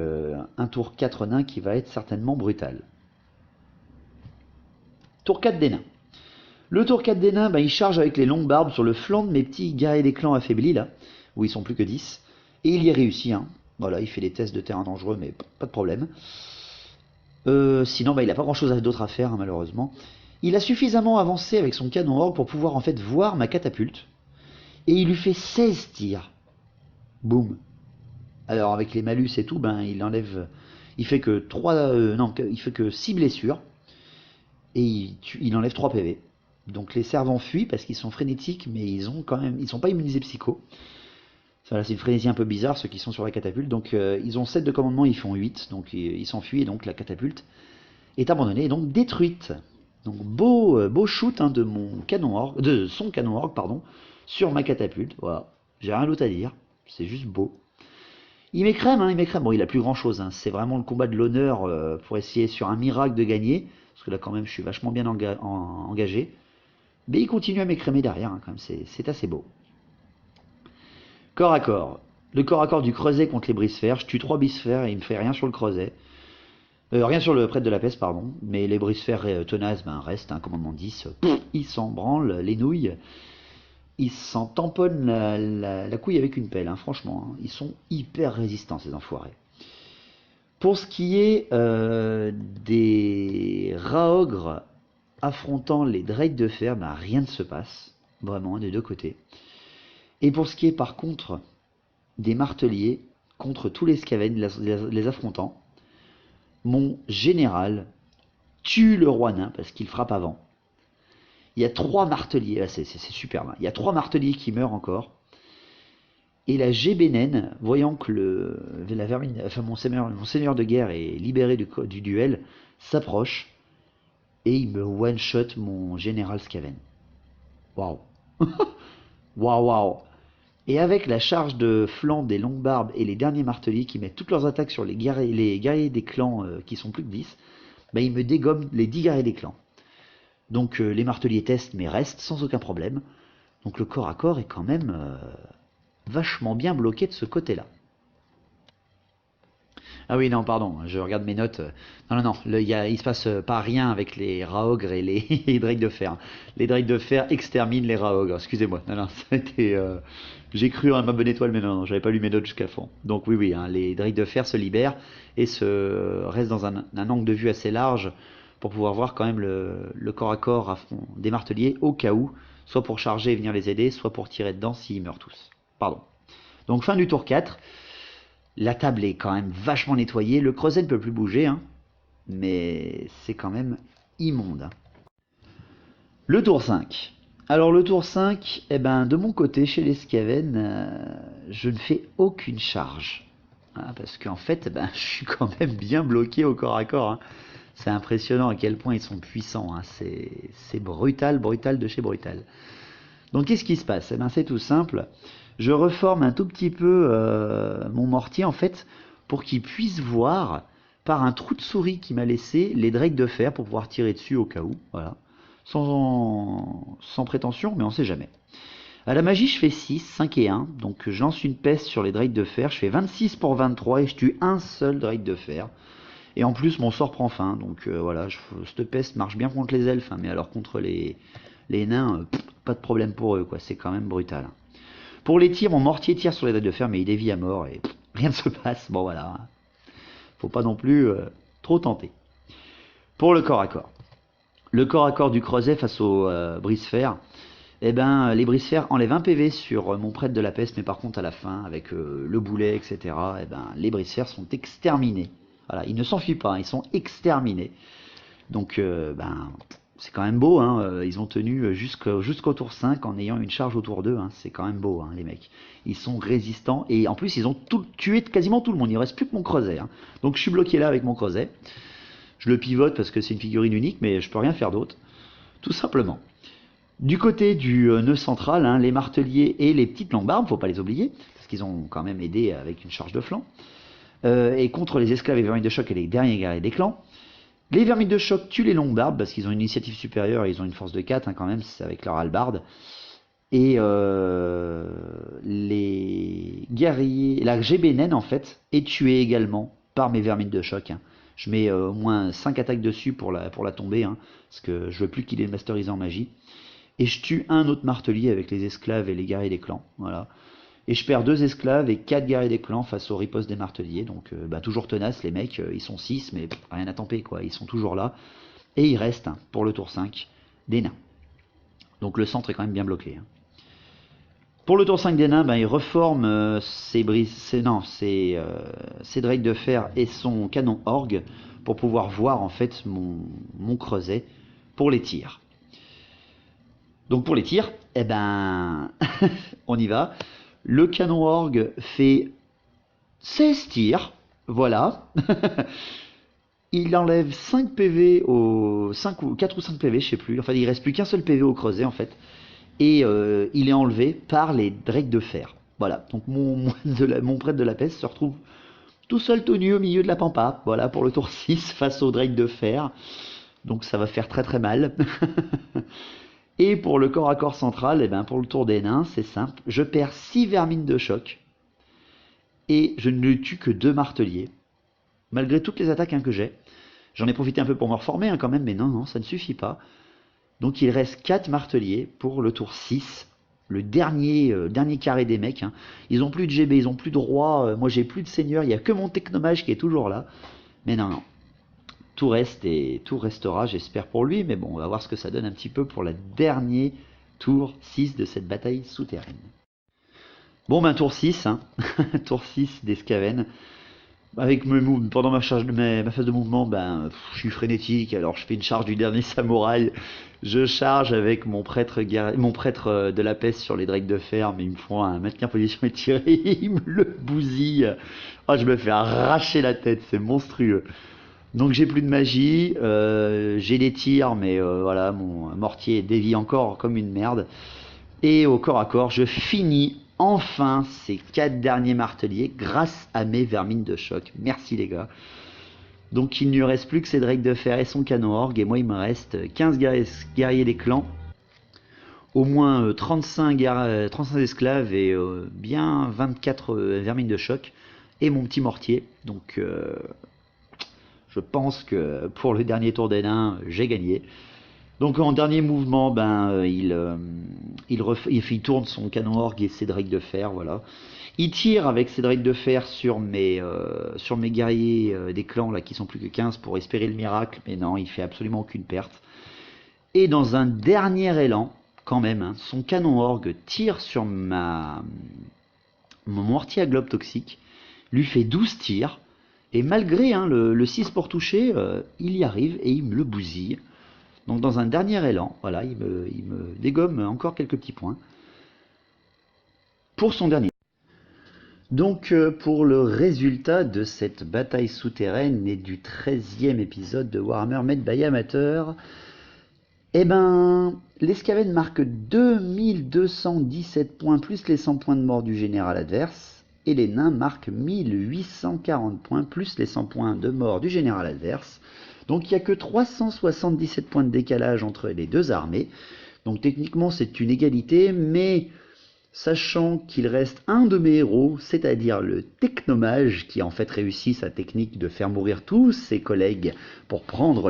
un tour 4 nains qui va être certainement brutal. Tour 4 des nains. Le tour 4 des nains, il charge avec les longues barbes sur le flanc de mes petits guerriers des clans affaiblis, là, où ils sont plus que 10. Et il y réussit, hein. Voilà, il fait des tests de terrain dangereux, mais pas de problème. Sinon, il n'a pas grand chose d'autre à faire, hein, malheureusement. Il a suffisamment avancé avec son canon orgue pour pouvoir en fait voir ma catapulte. Et il lui fait 16 tirs. Boum. Alors, avec les malus et tout, il enlève... Il fait que 6 blessures. Et il enlève 3 PV. Donc les servants fuient parce qu'ils sont frénétiques, mais ils sont pas immunisés psycho. Voilà, c'est une frénésie un peu bizarre, ceux qui sont sur la catapulte. Donc ils ont 7 de commandement, ils font 8. Donc ils s'enfuient et donc la catapulte est abandonnée et donc détruite. Donc beau shoot hein, de son canon orgue, sur ma catapulte. Voilà, j'ai rien d'autre à dire. C'est juste beau. Il m'écrème, hein, il m'écrème. Bon, il a plus grand chose. Hein. C'est vraiment le combat de l'honneur pour essayer sur un miracle de gagner. Parce que là, quand même, je suis vachement bien engagé. Mais il continue à m'écrémer derrière, hein, quand même. C'est assez beau. Corps à corps. Le corps à corps du creuset contre les brise-fer. Je tue 3 brise-fer et il me fait rien sur le creuset. Rien sur le prêtre de la peste, pardon. Mais les brise-fer tenaces, restent. Un commandement 10. Ils s'en branlent les nouilles. Ils s'en tamponnent la couille avec une pelle, hein, franchement. Hein. Ils sont hyper résistants, ces enfoirés. Pour ce qui est des raogres affrontant les drakes de fer, rien ne se passe, vraiment, des deux côtés. Et pour ce qui est par contre des marteliers contre tous les Skaven les affrontant, mon général tue le roi nain parce qu'il frappe avant. Il y a 3 marteliers, là c'est superbe, hein. Il y a 3 marteliers qui meurent encore. Et la Gébénène, voyant que mon seigneur de guerre est libéré du duel, s'approche et il me one-shot mon général Skaven. Waouh. Waouh. Et avec la charge de flanc des longues barbes et les derniers marteliers qui mettent toutes leurs attaques sur les guerriers des clans qui sont plus que 10, il me dégomme les 10 guerriers des clans. Donc les marteliers testent mais restent sans aucun problème. Donc le corps à corps est quand même vachement bien bloqué de ce côté-là. Ah oui, non, pardon, je regarde mes notes. Non, il se passe pas rien avec les raogres et les drakes de fer. Les drakes de fer exterminent les raogres. Excusez-moi. Non, ça a été... j'ai cru à ma bonne étoile, mais non, j'avais pas lu mes notes jusqu'à fond. Donc oui, hein, les drakes de fer se libèrent et restent dans un angle de vue assez large pour pouvoir voir quand même le corps à corps des marteliers au cas où, soit pour charger et venir les aider, soit pour tirer dedans s'ils meurent tous. Pardon. Donc fin du tour 4. La table est quand même vachement nettoyée. Le creuset ne peut plus bouger, hein, mais c'est quand même immonde. Hein. Le tour 5. Alors le tour 5, de mon côté, chez les Skaven, je ne fais aucune charge. Hein, parce qu'en fait, je suis quand même bien bloqué au corps à corps. Hein. C'est impressionnant à quel point ils sont puissants. Hein. C'est brutal de chez brutal. Donc qu'est-ce qui se passe? C'est tout simple. Je reforme un tout petit peu mon mortier en fait pour qu'il puisse voir par un trou de souris qui m'a laissé les drakes de fer pour pouvoir tirer dessus au cas où, voilà. Sans prétention, mais on sait jamais. À la magie, je fais 6, 5 et 1, donc je lance une peste sur les drakes de fer, je fais 26 pour 23 et je tue un seul drake de fer. Et en plus, mon sort prend fin, donc voilà, cette peste marche bien contre les elfes, hein, mais alors contre les nains, pas de problème pour eux, quoi. C'est quand même brutal. Pour les tirs, mon mortier tire sur les drakes de fer, mais il dévie à mort et rien ne se passe. Bon voilà, faut pas non plus trop tenter. Pour le corps à corps. Le corps à corps du creuset face aux brise-fer, les brise-fer enlèvent un PV sur mon prêtre de la peste, mais par contre à la fin, avec le boulet, etc., les brise-fer sont exterminés. Voilà, ils ne s'enfuient pas, ils sont exterminés. Donc, c'est quand même beau, hein. Ils ont tenu jusqu'au tour 5 en ayant une charge au tour 2, hein. C'est quand même beau, hein, les mecs. Ils sont résistants et en plus ils ont tué quasiment tout le monde. Il ne reste plus que mon creuset, hein. Donc je suis bloqué là avec mon creuset. Je le pivote parce que c'est une figurine unique, mais je peux rien faire d'autre. Tout simplement. Du côté du nœud central, hein, les marteliers et les petites longues-barbes, faut pas les oublier, parce qu'ils ont quand même aidé avec une charge de flanc. Et contre les esclaves et vermines de choc et les derniers guerriers des clans. Les vermines de choc tuent les longues-barbes parce qu'ils ont une initiative supérieure, ils ont une force de 4 hein, quand même, c'est avec leur hallebarde. Et les guerriers, la GB naine en fait, est tuée également par mes vermines de choc, hein. Je mets au moins 5 attaques dessus pour la tomber, hein, parce que je veux plus qu'il ait le masterisé en magie. Et je tue un autre martelier avec les esclaves et les guerriers des clans. Voilà. Et je perds 2 esclaves et 4 guerriers des clans face aux ripostes des marteliers. Donc toujours tenaces, les mecs, ils sont 6, mais rien à tamper, quoi. Ils sont toujours là. Et il reste, hein, pour le tour 5, des nains. Donc le centre est quand même bien bloqué, hein. Pour le tour 5 des nains, il reforme ses drakes de fer et son canon orgue pour pouvoir voir en fait mon creuset pour les tirs. Donc pour les tirs, eh ben, on y va. Le canon orgue fait 16 tirs, voilà. Il enlève 5 PV au 4 ou 5 PV, je sais plus. Enfin, il reste plus qu'un seul PV au creuset en fait. Et il est enlevé par les drakes de fer. Voilà, donc mon prêtre de la peste se retrouve tout seul tout nu au milieu de la pampa. Voilà, pour le tour 6 face aux drakes de fer. Donc ça va faire très très mal. Et pour le corps à corps central, eh ben pour le tour des nains, c'est simple. Je perds 6 vermines de choc. Et je ne tue que 2 marteliers. Malgré toutes les attaques hein, que j'ai. J'en ai profité un peu pour me reformer hein, quand même, mais non, ça ne suffit pas. Donc il reste 4 marteliers pour le tour 6. Le dernier carré des mecs. Hein. Ils n'ont plus de GB, ils n'ont plus de roi. Moi j'ai plus de seigneur, il n'y a que mon technomage qui est toujours là. Mais non. Tout reste et tout restera, j'espère pour lui. Mais bon, on va voir ce que ça donne un petit peu pour le dernier tour 6 de cette bataille souterraine. Bon, tour 6. Hein. Tour 6 des Skaven. Avec pendant ma phase de mouvement, je suis frénétique, alors je fais une charge du dernier samouraï, je charge avec mon prêtre de la peste sur les drakes de fer, mais ils me font un maintien en position étirée, ils me le bousillent. Oh, je me fais arracher la tête, c'est monstrueux. Donc j'ai plus de magie, j'ai des tirs, mais voilà, mon mortier dévie encore comme une merde. Et au corps à corps, je finis enfin ces 4 derniers marteliers grâce à mes vermines de choc. Merci les gars. Donc il ne lui reste plus que ses drakes de fer et son canon orgue. Et moi il me reste 15 guerriers des clans. Au moins 35 esclaves et bien 24 vermines de choc. Et mon petit mortier. Donc je pense que pour le dernier tour des nains, j'ai gagné. Donc en dernier mouvement, il tourne son canon orgue et ses drakes de fer, voilà. Il tire avec ses drakes de fer sur mes guerriers des clans là qui sont plus que 15 pour espérer le miracle, mais non, il fait absolument aucune perte. Et dans un dernier élan, quand même, hein, son canon orgue tire sur mon mortier à globe toxique, lui fait 12 tirs, et malgré hein, le 6 pour toucher, il y arrive et il me le bousille. Donc dans un dernier élan, voilà, il me dégomme encore quelques petits points pour son dernier. Donc pour le résultat de cette bataille souterraine et du 13e épisode de Warhammer Made by Amateur, les Skaven marquent 2217 points plus les 100 points de mort du général adverse, et les nains marquent 1840 points plus les 100 points de mort du général adverse. Donc il n'y a que 377 points de décalage entre les deux armées. Donc techniquement c'est une égalité, mais sachant qu'il reste un de mes héros, c'est-à-dire le technomage, qui en fait réussit sa technique de faire mourir tous ses collègues pour prendre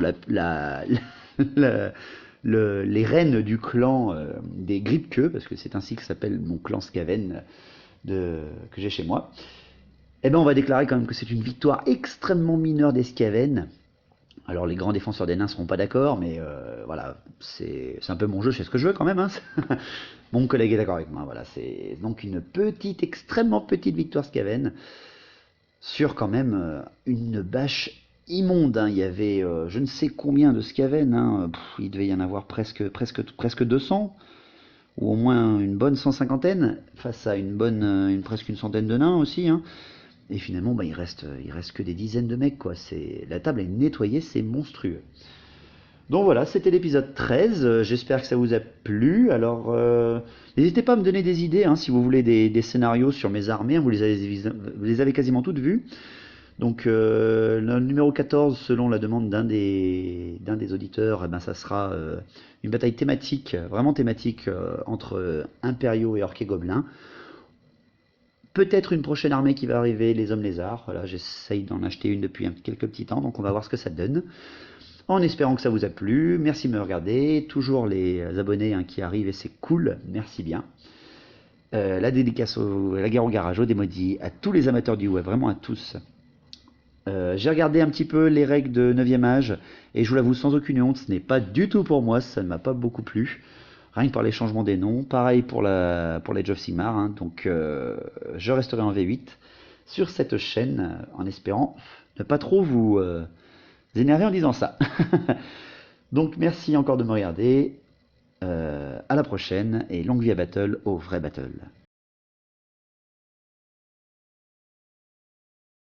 les rênes du clan des Gripqueux, parce que c'est ainsi que s'appelle mon clan Skaven que j'ai chez moi, on va déclarer quand même que c'est une victoire extrêmement mineure des Skaven. Alors les grands défenseurs des nains ne seront pas d'accord, mais voilà, c'est un peu mon jeu, je fais ce que je veux quand même. Hein. Mon collègue est d'accord avec moi, voilà, c'est donc une extrêmement petite victoire Skaven, sur quand même une bâche immonde, hein. Il y avait je ne sais combien de Skaven, hein. Il devait y en avoir presque 200, ou au moins une bonne 150aine, face à presque une centaine de nains aussi, hein. Et finalement, bah, il reste que des dizaines de mecs, quoi. La table est nettoyée, c'est monstrueux. Donc voilà, c'était l'épisode 13. J'espère que ça vous a plu. Alors, n'hésitez pas à me donner des idées, hein, si vous voulez des scénarios sur mes armées. Vous les avez quasiment toutes vues. Donc, le numéro 14, selon la demande d'un des auditeurs, eh ben, ça sera une bataille thématique, vraiment thématique, entre impériaux et orques et gobelins. Peut-être une prochaine armée qui va arriver, les hommes lézards. Voilà, j'essaye d'en acheter une depuis quelques petits temps, donc on va voir ce que ça donne. En espérant que ça vous a plu, merci de me regarder, toujours les abonnés, hein, qui arrivent et c'est cool, merci bien. La dédicace la guerre au garage, au démodis, à tous les amateurs du web, vraiment à tous. J'ai regardé un petit peu les règles de 9e âge, et je vous l'avoue sans aucune honte, ce n'est pas du tout pour moi, ça ne m'a pas beaucoup plu. Rien que par les changements des noms, pareil pour l'Age of Sigmar, hein, donc je resterai en V8 sur cette chaîne, en espérant ne pas trop vous énerver en disant ça. Donc merci encore de me regarder, à la prochaine, et longue vie à Battle, au vrai Battle.